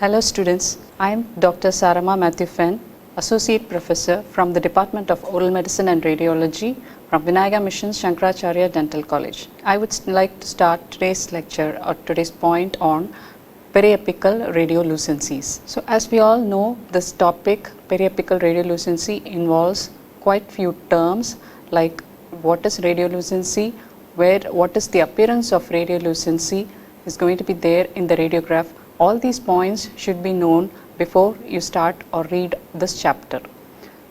Hello students, I am Dr. Saramma Mathew, Associate Professor from the Department of Oral Medicine and Radiology from Vinayaga Mission Shankaracharya Dental College. I would like to start today's lecture or today's point on periapical radiolucencies. So as we all know, this topic periapical radiolucency involves quite few terms like what is radiolucency, what is the appearance of radiolucency is going to be there in the radiograph. All these points should be known before you start or read this chapter.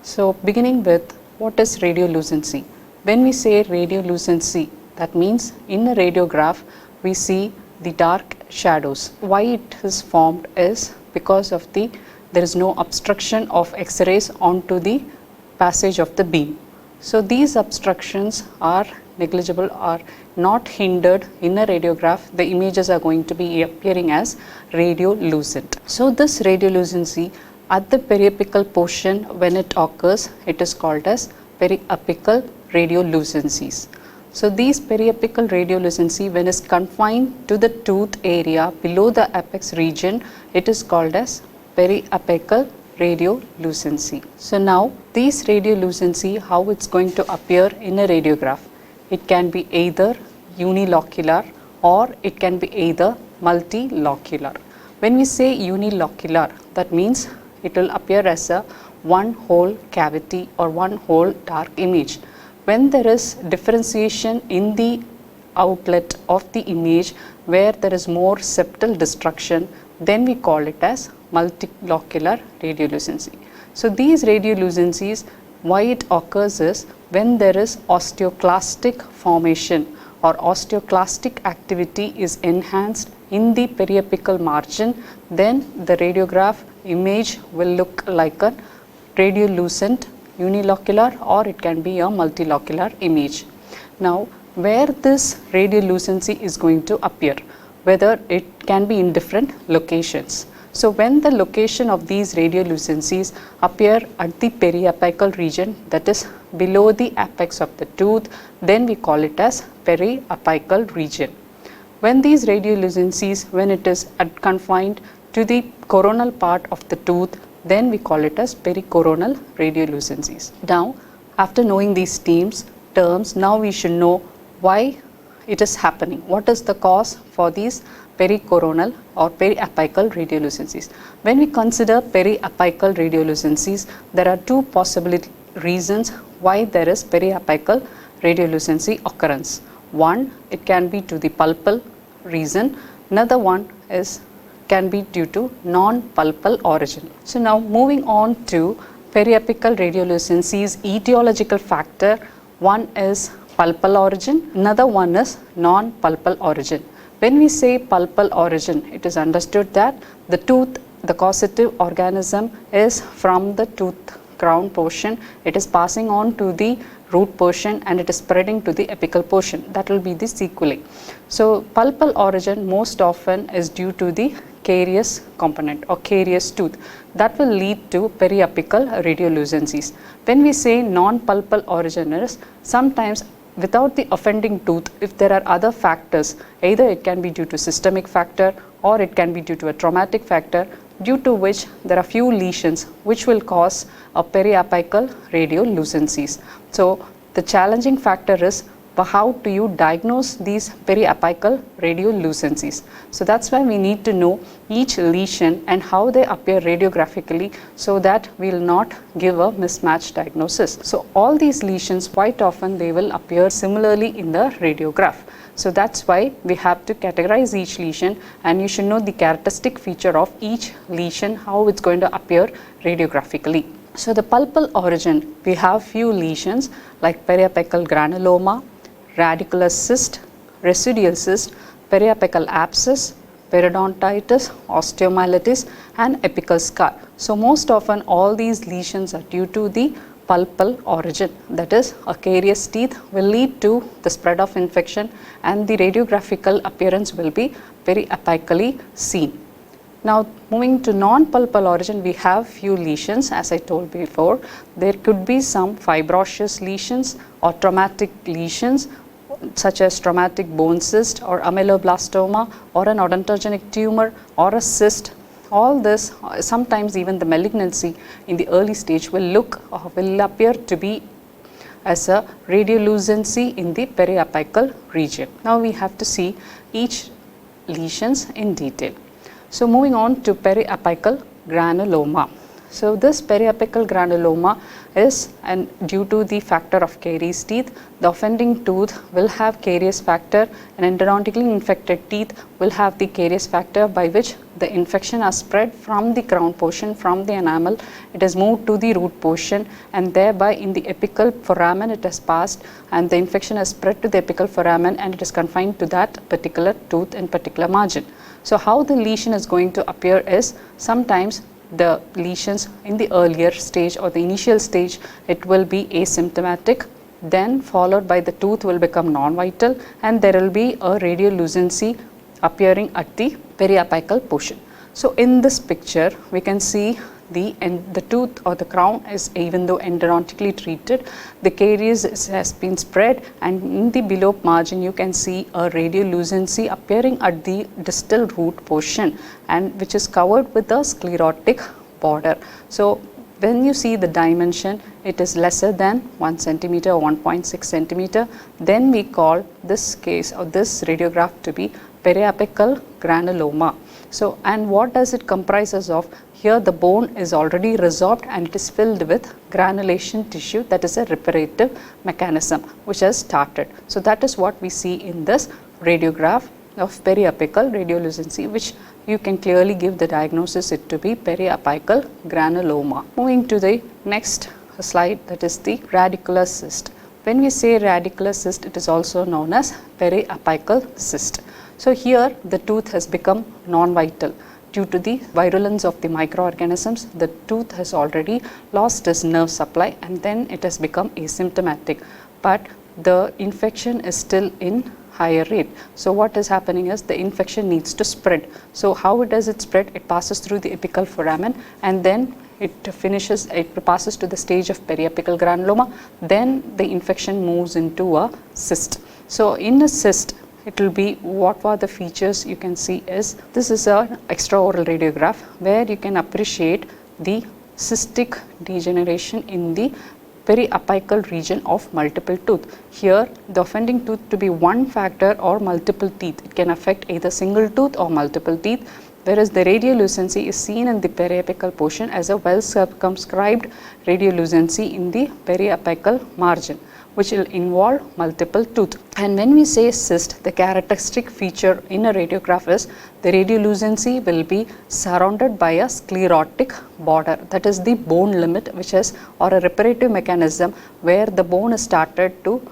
So beginning with what is radiolucency. When we say radiolucency, that means in a radiograph we see the dark shadows. Why it is formed is because of there is no obstruction of X-rays onto the passage of the beam. So these obstructions are negligible or not hindered in a radiograph. The images are going to be appearing as radiolucent. So this radiolucency at the periapical portion, when it occurs, it is called as periapical radiolucencies. So these periapical radiolucency, when is confined to the tooth area below the apex region, it is called as periapical radiolucency. So now these radiolucency, how it's going to appear in a radiograph. It can be either unilocular or it can be either multilocular. When we say unilocular, that means it will appear as a one whole cavity or one whole dark image. When there is differentiation in the outlet of the image where there is more septal destruction, then we call it as multilocular radiolucency. So these radiolucencies, why it occurs is when there is osteoclastic formation or osteoclastic activity is enhanced in the periapical margin, then the radiograph image will look like a radiolucent unilocular or it can be a multilocular image. Now where this radiolucency is going to appear, whether it can be in different locations. So when the location of these radiolucencies appear at the periapical region, that is below the apex of the tooth, then we call it as periapical region. When these radiolucencies, when it is confined to the coronal part of the tooth, then we call it as pericoronal radiolucencies. Now after knowing these terms, now we should know why it is happening. What is the cause for these pericoronal or periapical radiolucencies? When we consider periapical radiolucencies, there are two possible reasons why there is periapical radiolucency occurrence. One, it can be to the pulpal reason. Another one can be due to non-pulpal origin. So now moving on to periapical radiolucencies etiological factor. One is pulpal origin, another one is non-pulpal origin. When we say pulpal origin, it is understood that the tooth, the causative organism is from the tooth crown portion, it is passing on to the root portion and it is spreading to the apical portion. That will be the sequelae. So pulpal origin most often is due to the carious component or carious tooth. That will lead to periapical radiolucencies. When we say non-pulpal origin is sometimes without the offending tooth, if there are other factors, either it can be due to systemic factor or it can be due to a traumatic factor, due to which there are few lesions which will cause a periapical radiolucencies. So the challenging factor is how do you diagnose these periapical radiolucencies. So that's why we need to know each lesion and how they appear radiographically so that we will not give a mismatched diagnosis. So all these lesions quite often they will appear similarly in the radiograph. So that's why we have to categorize each lesion and you should know the characteristic feature of each lesion, how it's going to appear radiographically. So the pulpal origin, we have few lesions like periapical granuloma, radicular cyst, residual cyst, periapical abscess, periodontitis, osteomyelitis and apical scar. So most often all these lesions are due to the pulpal origin, that is a carious teeth will lead to the spread of infection and the radiographical appearance will be periapically seen. Now moving to non-pulpal origin, we have few lesions as I told before. There could be some fibrous lesions or traumatic lesions such as traumatic bone cyst or ameloblastoma or an odontogenic tumor or a cyst all this, sometimes even the malignancy in the early stage will appear to be as a radiolucency in the periapical region. Now we have to see each lesions in detail. So moving on to periapical granuloma. So this periapical granuloma is due to the factor of caries teeth. The offending tooth will have caries factor, and endodontically infected teeth will have the caries factor, by which the infection has spread from the crown portion, from the enamel. It has moved to the root portion, and thereby in the apical foramen it has passed, and the infection has spread to the apical foramen, and it is confined to that particular tooth and particular margin. So how the lesion is going to appear is, sometimes the lesions in the earlier stage or the initial stage, it will be asymptomatic, then followed by the tooth will become non-vital, and there will be a radiolucency appearing at the periapical portion. So in this picture we can see the tooth or the crown is, even though endodontically treated, the caries has been spread, and in the below margin you can see a radiolucency appearing at the distal root portion, and which is covered with a sclerotic border. So when you see the dimension, it is lesser than 1 centimeter or 1.6 centimeter, then we call this case or this radiograph to be periapical granuloma. So, and what does it comprises of? Here the bone is already resorbed and it is filled with granulation tissue, that is a reparative mechanism which has started. So that is what we see in this radiograph of periapical radiolucency, which you can clearly give the diagnosis it to be periapical granuloma. Moving to the next slide, that is the radicular cyst. When we say radicular cyst, it is also known as periapical cyst. So here the tooth has become non-vital. Due to the virulence of the microorganisms, the tooth has already lost its nerve supply, and then it has become asymptomatic. But the infection is still in higher rate. So what is happening is the infection needs to spread. So how does it spread? It passes through the apical foramen, and then it passes to the stage of periapical granuloma. Then the infection moves into a cyst. So in a cyst, it will be, what are the features you can see is, this is an extraoral radiograph where you can appreciate the cystic degeneration in the periapical region of multiple tooth. Here the offending tooth to be one factor or multiple teeth. It can affect either single tooth or multiple teeth, whereas the radiolucency is seen in the periapical portion as a well circumscribed radiolucency in the periapical margin, which will involve multiple tooth. And when we say cyst, the characteristic feature in a radiograph is the radiolucency will be surrounded by a sclerotic border, that is the bone limit, which is, or a reparative mechanism where the bone is started to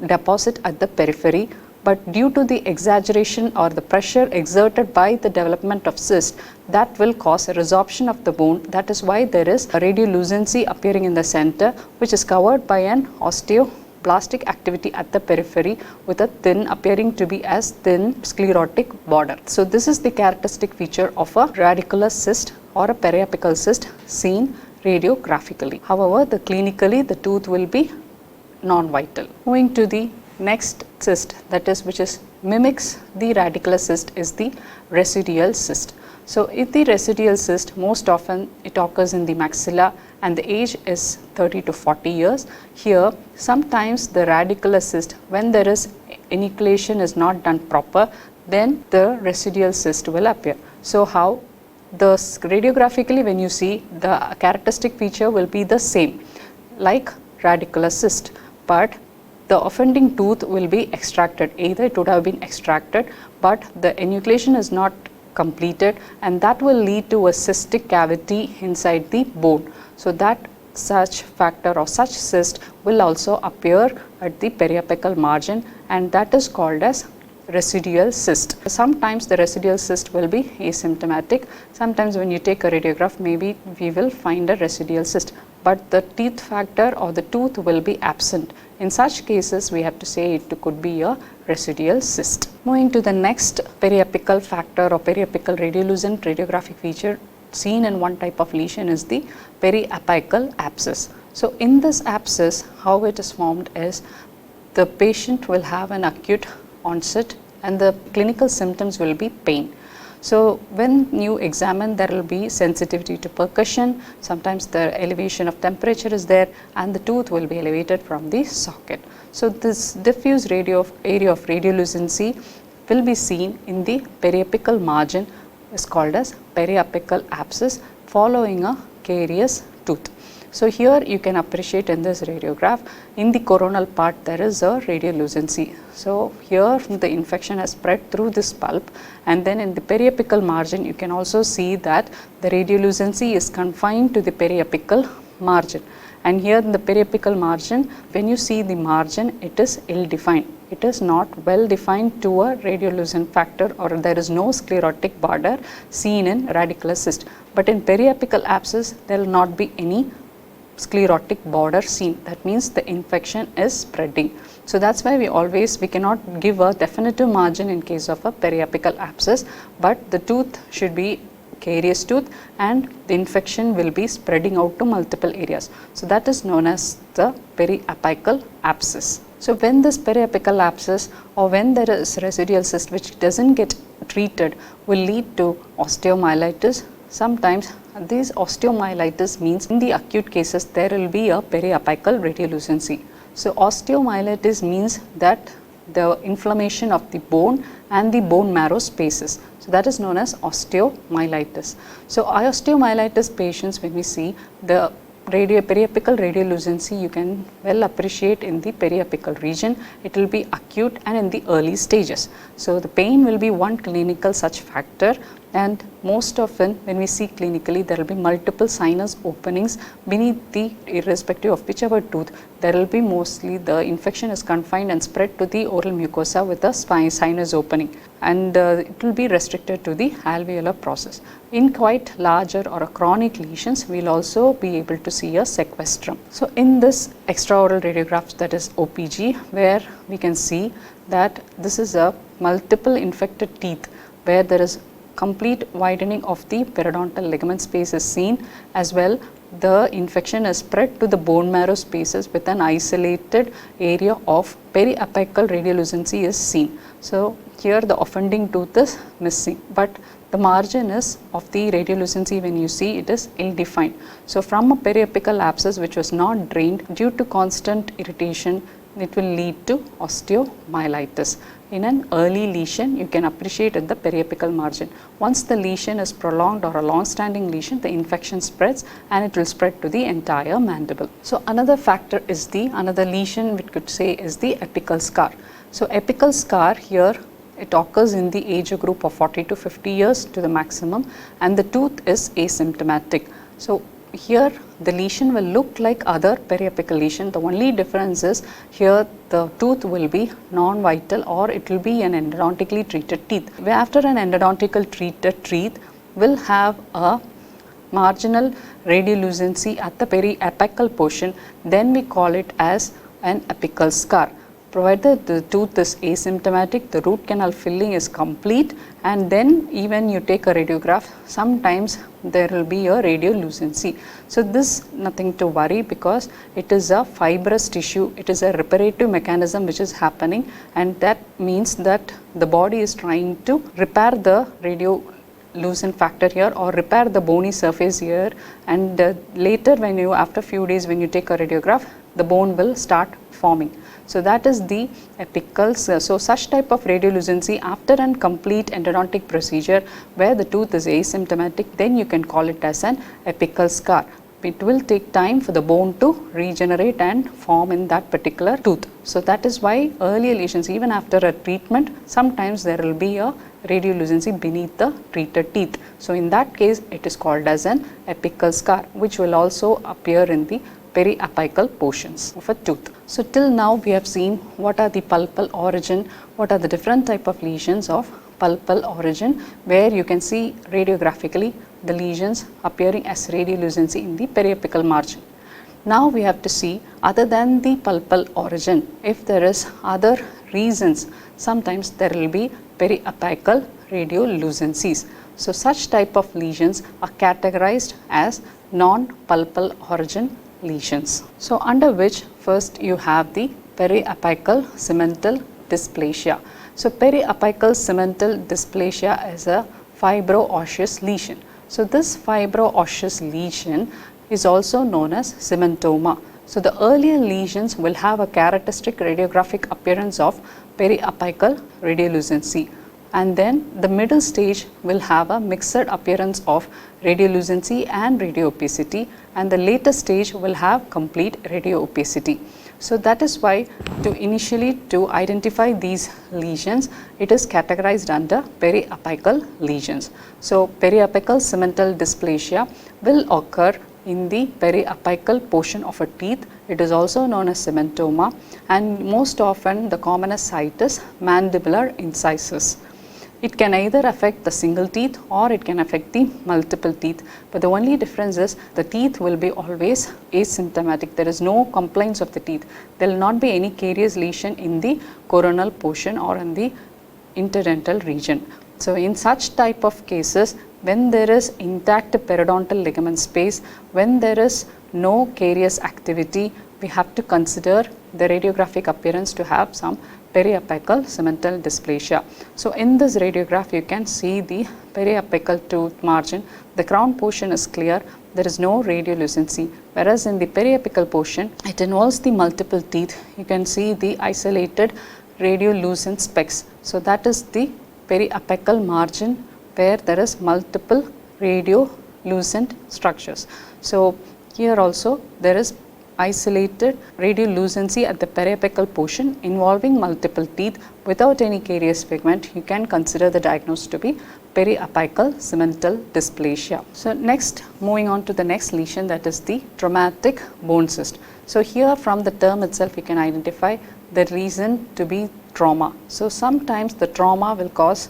deposit at the periphery. But due to the exaggeration or the pressure exerted by the development of cyst, that will cause a resorption of the bone. That is why there is a radiolucency appearing in the center, which is covered by an osteoblastic activity at the periphery with a thin, appearing to be as thin sclerotic border. So this is the characteristic feature of a radicular cyst or a periapical cyst seen radiographically. However, clinically the tooth will be non-vital. Moving to the next cyst, that is which is mimics the radicular cyst, is the residual cyst. So if the residual cyst, most often it occurs in the maxilla and the age is 30 to 40 years. Here sometimes the radicular cyst, when there is enucleation is not done proper, then the residual cyst will appear. So how? The radiographically when you see, the characteristic feature will be the same like radicular cyst, but the offending tooth will be extracted. Either it would have been extracted, but the enucleation is not completed, and that will lead to a cystic cavity inside the bone. So that such factor or such cyst will also appear at the periapical margin, and that is called as residual cyst. Sometimes the residual cyst will be asymptomatic. Sometimes when you take a radiograph, maybe we will find a residual cyst, but the teeth factor or the tooth will be absent. In such cases, we have to say it could be a residual cyst. Moving to the next periapical factor or periapical radiolucent radiographic feature seen in one type of lesion is the periapical abscess. So in this abscess, how it is formed is, the patient will have an acute onset and the clinical symptoms will be pain. So when you examine, there will be sensitivity to percussion, sometimes the elevation of temperature is there, and the tooth will be elevated from the socket. So this diffuse area of radiolucency will be seen in the periapical margin, is called as periapical abscess following a carious tooth. So here you can appreciate in this radiograph, in the coronal part there is a radiolucency. So here the infection has spread through this pulp, and then in the periapical margin you can also see that the radiolucency is confined to the periapical margin. And here in the periapical margin, when you see the margin, it is ill defined. It is not well defined to a radiolucent factor, or there is no sclerotic border seen in radicular cyst. But in periapical abscess, there will not be any sclerotic border seen. That means the infection is spreading. So that's why we cannot give a definitive margin in case of a periapical abscess, but the tooth should be carious tooth and the infection will be spreading out to multiple areas. So that is known as the periapical abscess. So when this periapical abscess, or when there is residual cyst which doesn't get treated, will lead to osteomyelitis. Sometimes this osteomyelitis means in the acute cases there will be a periapical radiolucency. So osteomyelitis means that the inflammation of the bone and the bone marrow spaces. So that is known as osteomyelitis. So osteomyelitis patients, when we see the periapical radiolucency, you can well appreciate in the periapical region. It will be acute and in the early stages. So the pain will be one clinical such factor, and most often when we see clinically, there will be multiple sinus openings beneath the, irrespective of whichever tooth, there will be mostly the infection is confined and spread to the oral mucosa with a sinus opening, and it will be restricted to the alveolar process. In quite larger or chronic lesions, we will also be able to see a sequestrum. So in this extraoral radiograph, that is OPG, where we can see that this is a multiple infected teeth where there is complete widening of the periodontal ligament space is seen, as well the infection is spread to the bone marrow spaces with an isolated area of periapical radiolucency is seen. So here the offending tooth is missing, but the margin is of the radiolucency, when you see, it is ill defined. So from a periapical abscess which was not drained due to constant irritation, it will lead to osteomyelitis. In an early lesion, you can appreciate at the periapical margin. Once the lesion is prolonged or a long-standing lesion, the infection spreads and it will spread to the entire mandible. So another factor is another lesion we could say is the apical scar. So apical scar here, it occurs in the age group of 40 to 50 years to the maximum, and the tooth is asymptomatic. So here the lesion will look like other periapical lesion. The only difference is here the tooth will be non-vital, or it will be an endodontically treated teeth. Where after an endodontical treated teeth will have a marginal radiolucency at the periapical portion, then we call it as an apical scar. Provided the tooth is asymptomatic, the root canal filling is complete, and then even you take a radiograph, sometimes there will be a radiolucency. So this nothing to worry, because it is a fibrous tissue, it is a reparative mechanism which is happening, and that means that the body is trying to repair the radiolucent factor here, or repair the bony surface here, and later when you, after few days when you take a radiograph, the bone will start forming. So that is the apical. So such type of radiolucency after a complete endodontic procedure where the tooth is asymptomatic, then you can call it as an apical scar. It will take time for the bone to regenerate and form in that particular tooth. So that is why early lesions, even after a treatment, sometimes there will be a radiolucency beneath the treated teeth. So in that case, it is called as an apical scar, which will also appear in the periapical portions of a tooth. So till now we have seen what are the pulpal origin, what are the different type of lesions of pulpal origin, where you can see radiographically the lesions appearing as radiolucency in the periapical margin. Now we have to see, other than the pulpal origin, if there is other reasons, sometimes there will be periapical radiolucencies. So such type of lesions are categorized as non-pulpal origin lesions. So under which first you have the periapical cemental dysplasia. So periapical cemental dysplasia is a fibro-osseous lesion. So this fibro-osseous lesion is also known as cementoma. So the earlier lesions will have a characteristic radiographic appearance of periapical radiolucency, and then the middle stage will have a mixed appearance of radiolucency and radioopacity, and the later stage will have complete radioopacity. So that is why to identify these lesions, it is categorized under periapical lesions. So periapical cemental dysplasia will occur in the periapical portion of a teeth. It is also known as cementoma, and most often the commonest site is mandibular incisors. It can either affect the single teeth or it can affect the multiple teeth, but the only difference is the teeth will be always asymptomatic. There is no complaints of the teeth. There will not be any carious lesion in the coronal portion or in the interdental region. So in such type of cases, when there is intact periodontal ligament space, when there is no carious activity, we have to consider the radiographic appearance to have some periapical cemental dysplasia. So in this radiograph, you can see the periapical tooth margin. The crown portion is clear, there is no radiolucency, whereas in the periapical portion, it involves the multiple teeth. You can see the isolated radiolucent specks. So that is the periapical margin where there is multiple radiolucent structures. So here also there is isolated radiolucency at the periapical portion involving multiple teeth without any carious pigment. You can consider the diagnosis to be periapical cemental dysplasia. So next, moving on to the next lesion, that is the traumatic bone cyst. So here from the term itself, you can identify the reason to be trauma. So sometimes the trauma will cause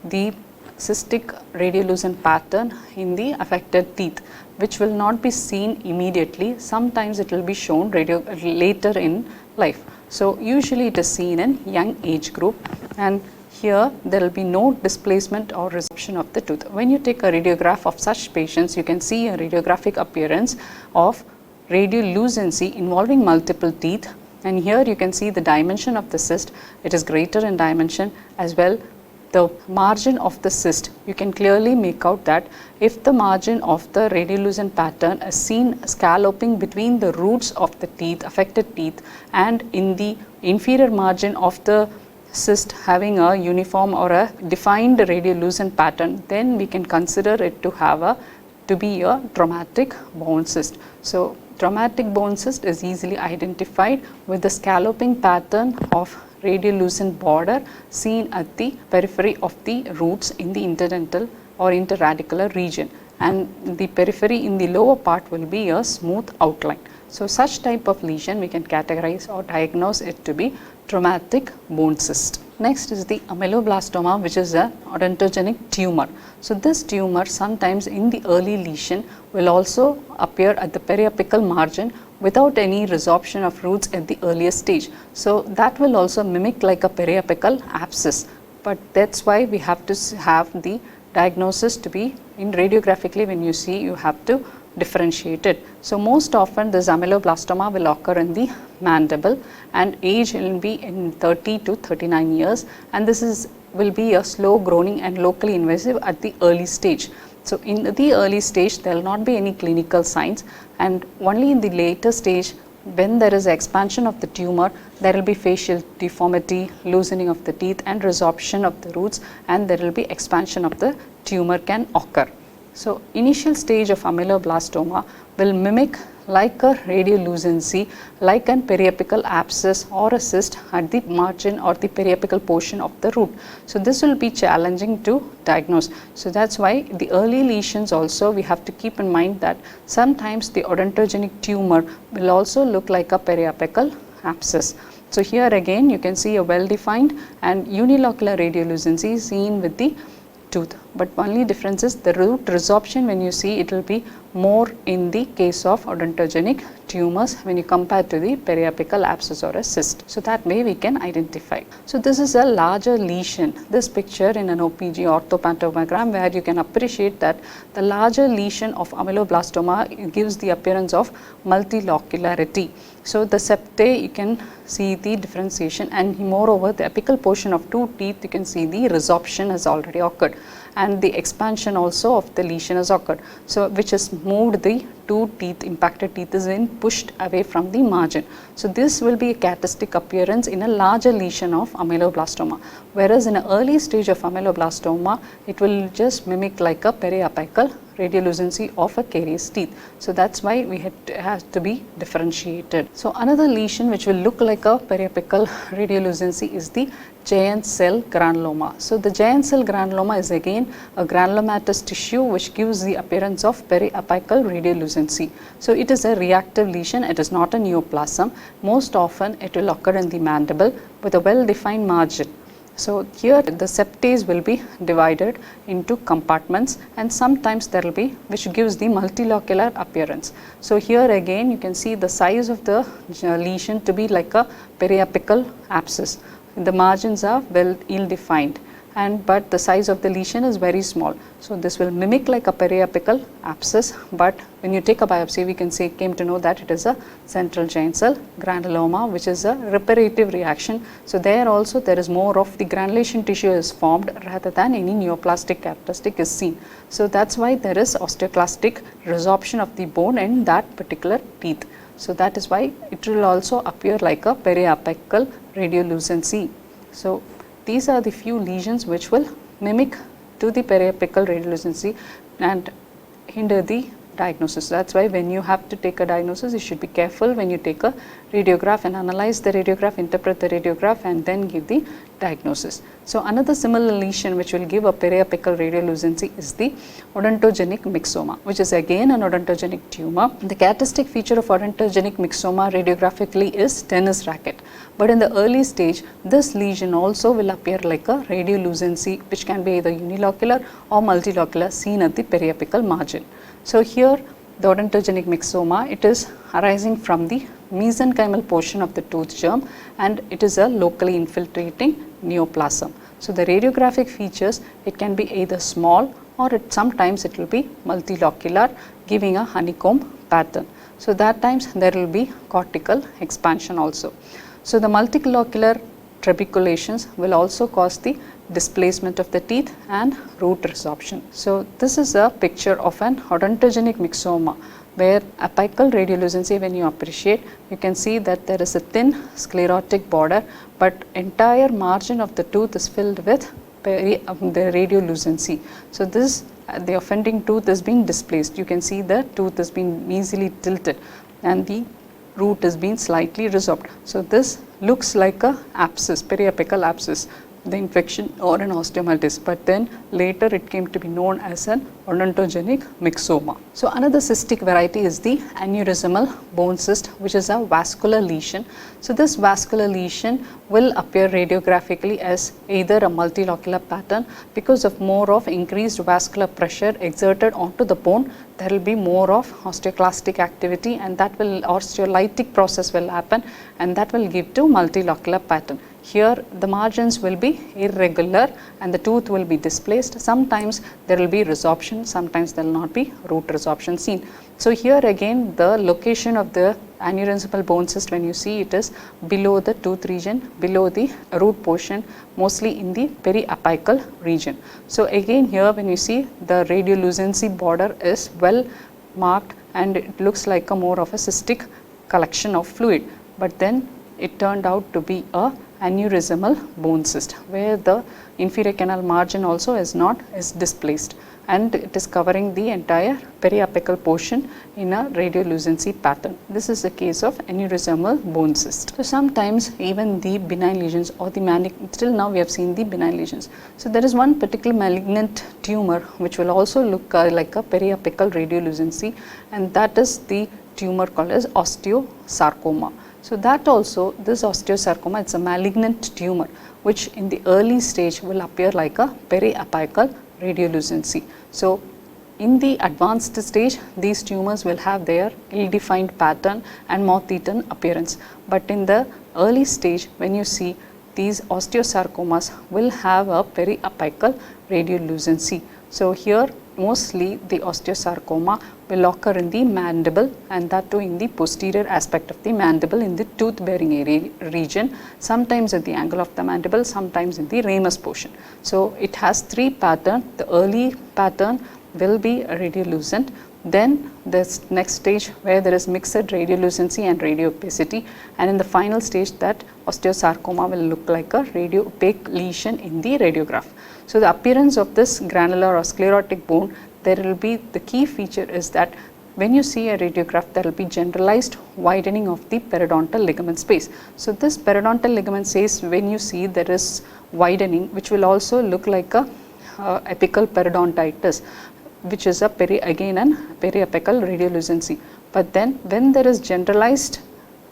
the cystic radiolucent pattern in the affected teeth, which will not be seen immediately. Sometimes it will be shown later in life. So usually it is seen in young age group, and here there will be no displacement or resorption of the tooth. When you take a radiograph of such patients, you can see a radiographic appearance of radiolucency involving multiple teeth, and here you can see the dimension of the cyst. It is greater in dimension, as well the margin of the cyst. You can clearly make out that if the margin of the radiolucent pattern is seen scalloping between the roots of the teeth, affected teeth, and in the inferior margin of the cyst having a uniform or a defined radiolucent pattern, then we can consider it to be a traumatic bone cyst. So traumatic bone cyst is easily identified with the scalloping pattern of radiolucent border seen at the periphery of the roots in the interdental or interradicular region, and the periphery in the lower part will be a smooth outline. So such type of lesion we can categorize or diagnose it to be traumatic bone cyst. Next is the ameloblastoma, which is an odontogenic tumor. So this tumor sometimes in the early lesion will also appear at the periapical margin without any resorption of roots at the earliest stage. So that will also mimic like a periapical abscess, but that's why we have to have the diagnosis to be in radiographically. When you see, you have to differentiate it. So most often this ameloblastoma will occur in the mandible, and age will be in 30 to 39 years, and this will be a slow growing and locally invasive at the early stage. So in the early stage there will not be any clinical signs, and only in the later stage, when there is expansion of the tumor, there will be facial deformity, loosening of the teeth, and resorption of the roots, and there will be expansion of the tumor can occur. So initial stage of ameloblastoma will mimic like a radiolucency, like an periapical abscess or a cyst at the margin or the periapical portion of the root. So this will be challenging to diagnose. So that's why the early lesions also we have to keep in mind that sometimes the odontogenic tumor will also look like a periapical abscess. So here again you can see a well-defined and unilocular radiolucency seen with the tooth, but only difference is the root resorption. When you see, it will be more in the case of odontogenic tumors when you compare to the periapical abscess or a cyst. So that way we can identify. So this is a larger lesion. This picture in an OPG orthopantomogram, where you can appreciate that the larger lesion of ameloblastoma gives the appearance of multilocularity. So the septae, you can see the differentiation, and moreover the apical portion of two teeth, you can see the resorption has already occurred, and the expansion also of the lesion has occurred. So which has moved the two teeth, impacted teeth is in pushed away from the margin. So this will be a characteristic appearance in a larger lesion of ameloblastoma, whereas in an early stage of ameloblastoma, it will just mimic like a periapical radiolucency of a carious teeth. So that's why we has to be differentiated. So another lesion which will look like a periapical radiolucency is the giant cell granuloma. So the giant cell granuloma is again a granulomatous tissue which gives the appearance of periapical radiolucency. So it is a reactive lesion, it is not a neoplasm. Most often it will occur in the mandible with a well defined margin. So here the septae will be divided into compartments, and sometimes there will be, which gives the multilocular appearance. So here again you can see the size of the lesion to be like a periapical abscess. The margins are well ill defined, but the size of the lesion is very small. So this will mimic like a periapical abscess, but when you take a biopsy we can say, came to know that it is a central giant cell granuloma, which is a reparative reaction. So there also there is more of the granulation tissue is formed rather than any neoplastic characteristic is seen. So that's why there is osteoclastic resorption of the bone in that particular teeth. So that is why it will also appear like a periapical radiolucency. So these are the few lesions which will mimic to the periapical radiolucency and hinder the diagnosis. That's why when you have to take a diagnosis, you should be careful when you take a radiograph and analyze the radiograph, interpret the radiograph, and then give the diagnosis. So another similar lesion which will give a periapical radiolucency is the odontogenic MYXOMA, which is again an odontogenic tumor. The characteristic feature of odontogenic MYXOMA radiographically is tennis racket, but in the early stage this lesion also will appear like a radiolucency, which can be either unilocular or multilocular, seen at the periapical margin. So here the odontogenic MYXOMA, it is arising from the mesenchymal portion of the tooth germ, and it is a locally infiltrating neoplasm. So the radiographic features, it can be either small or sometimes it will be multilocular, giving a honeycomb pattern. So that times there will be cortical expansion also. So the multilocular trabeculations will also cause the displacement of the teeth and root resorption. So this is a picture of an odontogenic MYXOMA, where apical radiolucency, when you appreciate, you can see that there is a thin sclerotic border, but entire margin of the tooth is filled with the radiolucency. So this the offending tooth is being displaced. You can see the tooth is being easily tilted and the root is being slightly resorbed. So this looks like a abscess, periapical abscess, the infection or an osteomyelitis, but then later it came to be known as an odontogenic MYXOMA. So another cystic variety is the aneurysmal bone cyst, which is a vascular lesion. So this vascular lesion will appear radiographically as either a multilocular pattern. Because of more of increased vascular pressure exerted onto the bone, there will be more of osteoclastic activity, and that will osteolytic process will happen, and that will give to multilocular pattern. Here the margins will be irregular and the tooth will be displaced. Sometimes there will be resorption, sometimes there will not be root resorption seen. So here again the location of the aneurysmal bone cyst, when you see, it is below the tooth region, below the root portion, mostly in the periapical region. So again here when you see, the radiolucency border is well marked and it looks like a more of a cystic collection of fluid, but then it turned out to be a aneurysmal bone cyst, where the inferior canal margin also is displaced, and it is covering the entire periapical portion in a radiolucency pattern. This is the case of aneurysmal bone cyst. So sometimes even the benign lesions or the till now we have seen the benign lesions. So there is one particular malignant tumor which will also look like a periapical radiolucency, and that is the tumor called as osteosarcoma. So that also, this osteosarcoma, it's a malignant tumor which in the early stage will appear like a periapical radiolucency. So In the advanced stage, these tumors will have their ill-defined pattern and moth-eaten appearance. But in the early stage, when you see these osteosarcomas will have a periapical radiolucency. So here mostly the osteosarcoma will occur in the mandible, and that too in the posterior aspect of the mandible in the tooth bearing area region, sometimes at the angle of the mandible, sometimes in the ramus portion. So it has three patterns. The early pattern will be radiolucent, then this next stage where there is mixed radiolucency and radiopacity, and in the final stage that osteosarcoma will look like a radiopaque lesion in the radiograph. So the appearance of this granular or sclerotic bone, there will be, the key feature is that when you see a radiograph, there will be generalized widening of the periodontal ligament space. So this periodontal ligament space, when you see there is widening, which will also look like a apical periodontitis, which is again an periapical radiolucency. But then when there is generalized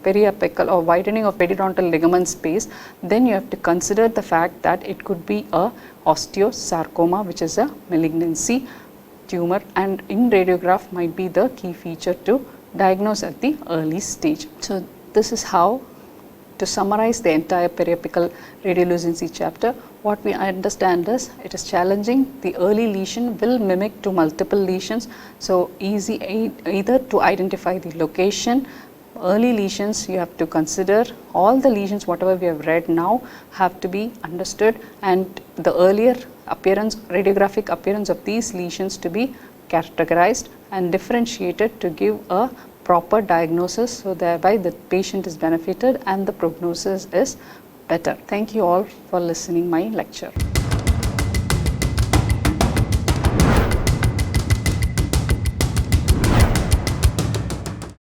periapical or widening of periodontal ligament space, then you have to consider the fact that it could be a osteosarcoma, which is a malignancy tumor, and in radiograph might be the key feature to diagnose at the early stage. So this is how to summarize the entire periapical radiolucency chapter. What we understand is it is challenging. The early lesion will mimic to multiple lesions, so easy either to identify the location. Early lesions, you have to consider all the lesions whatever we have read now have to be understood, and the earlier appearance, radiographic appearance of these lesions to be categorized and differentiated to give a proper diagnosis, so thereby the patient is benefited and the prognosis is better. Thank you all for listening my lecture.